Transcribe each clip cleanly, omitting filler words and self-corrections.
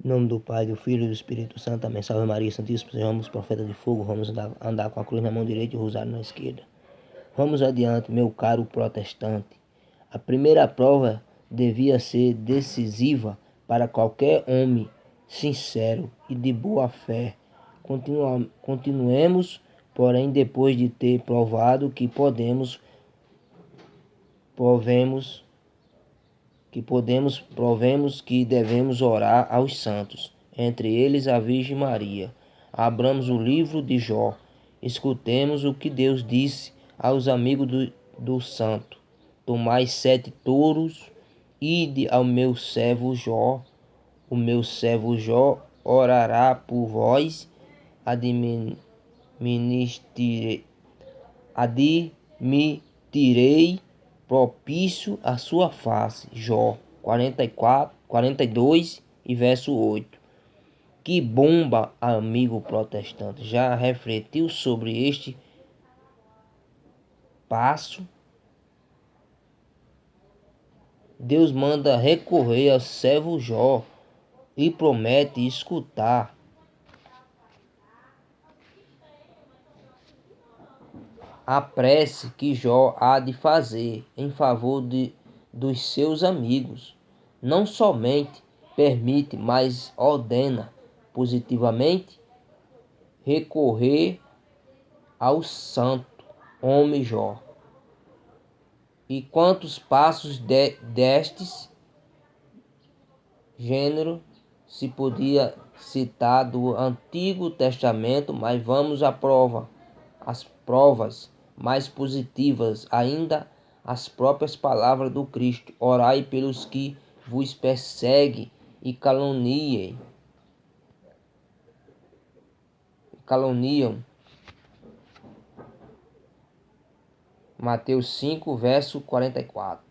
Em nome do Pai, do Filho e do Espírito Santo. Amém. Salve Maria, Santíssimo Sejamos profeta de fogo. Vamos andar com a cruz na mão direita e o rosário na esquerda. Vamos adiante, meu caro protestante. A primeira prova devia ser decisiva para qualquer homem sincero e de boa fé. Continuemos, porém, depois de ter provado que provemos que devemos orar aos santos, entre eles a Virgem Maria. Abramos o livro de Jó, escutemos o que Deus disse aos amigos do santo. Tomai 7 touros, ide ao meu servo Jó. O meu servo Jó orará por vós, admitirei propício a sua face. Jó 42 e verso 8. Que bomba, amigo protestante! Já refletiu sobre este passo? Deus manda recorrer ao servo Jó e promete escutar a prece que Jó há de fazer em favor dos seus amigos. Não somente permite, mas ordena positivamente recorrer ao santo homem Jó. E quantos passos destes gênero se podia citar do Antigo Testamento, mas vamos à prova, as provas mais positivas ainda, as próprias palavras do Cristo: orai pelos que vos perseguem e caluniam. Mateus 5, verso 44.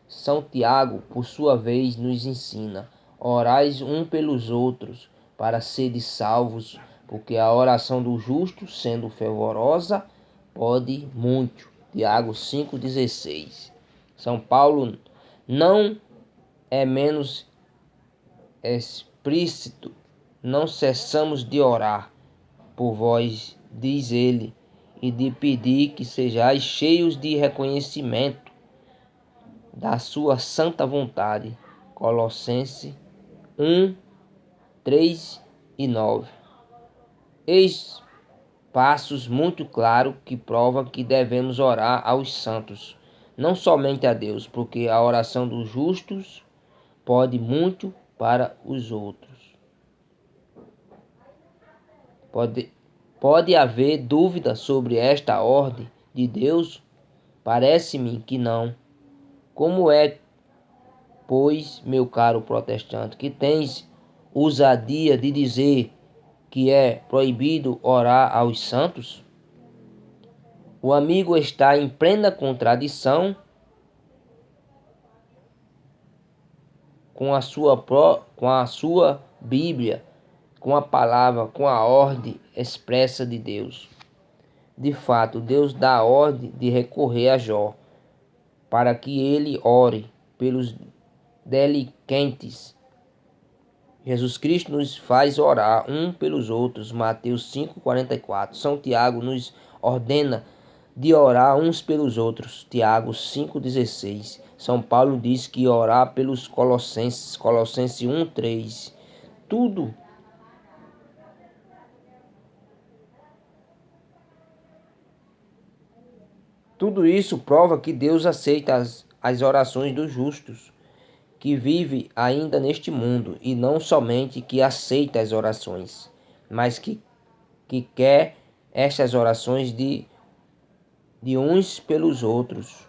São Tiago, por sua vez, nos ensina: orais um pelos outros, para serdes salvos, porque a oração do justo, sendo fervorosa, pode muito. Tiago 5,16. São Paulo não é menos explícito: não cessamos de orar por vós, diz ele, e de pedir que sejais cheios de reconhecimento da sua santa vontade. Colossenses 1, 3 e 9. Eis passos muito claros que provam que devemos orar aos santos, não somente a Deus, porque a oração dos justos pode muito para os outros. Pode haver dúvida sobre esta ordem de Deus? Parece-me que não. Como é, pois, meu caro protestante, que tens ousadia de dizer que é proibido orar aos santos? O amigo está em plena contradição com a sua Bíblia, com a palavra, com a ordem expressa de Deus. De fato, Deus dá a ordem de recorrer a Jó, para que ele ore pelos delinquentes. Jesus Cristo nos faz orar um pelos outros. Mateus 5,44. São Tiago nos ordena de orar uns pelos outros. Tiago 5,16. São Paulo diz que orar pelos Colossenses. Colossenses 1,3. Tudo isso prova que Deus aceita as orações dos justos que vive ainda neste mundo, e não somente que aceita as orações, mas que quer estas orações de uns pelos outros.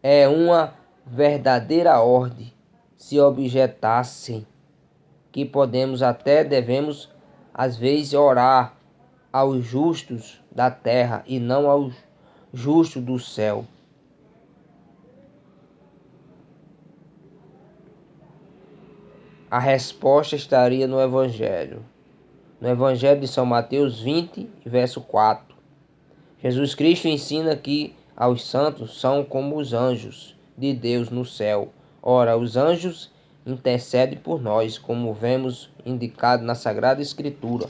É uma verdadeira ordem. Se objetassem que devemos às vezes orar aos justos da terra e não aos justos do céu. A resposta estaria no Evangelho. No Evangelho de São Mateus 20, verso 4. Jesus Cristo ensina que aos santos são como os anjos de Deus no céu. Ora, os anjos intercede por nós, como vemos indicado na Sagrada Escritura.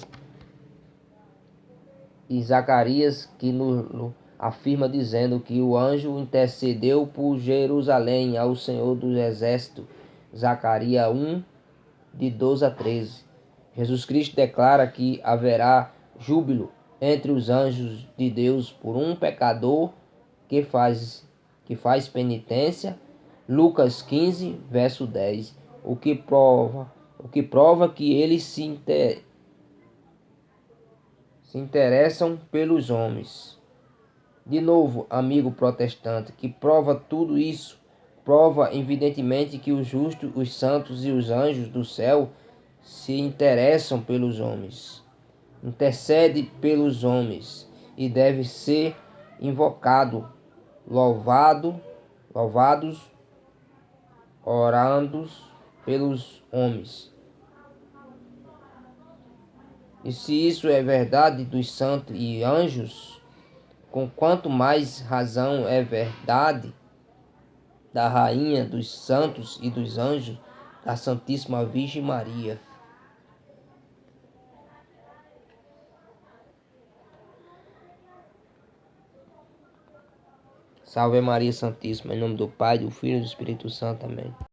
E Zacarias que nos afirma dizendo que o anjo intercedeu por Jerusalém ao Senhor dos Exércitos. Zacarias 1, de 12 a 13. Jesus Cristo declara que haverá júbilo entre os anjos de Deus por um pecador que faz penitência. Lucas 15, verso 10. O que prova que eles se interessam pelos homens. De novo, amigo protestante, que prova tudo isso? Prova evidentemente que os justos, os santos e os anjos do céu se interessam pelos homens, intercede pelos homens e deve ser invocado, louvados, orando pelos homens. E se isso é verdade dos santos e anjos, com quanto mais razão é verdade da Rainha, dos santos e dos anjos, da Santíssima Virgem Maria. Salve Maria Santíssima, em nome do Pai, do Filho e do Espírito Santo. Amém.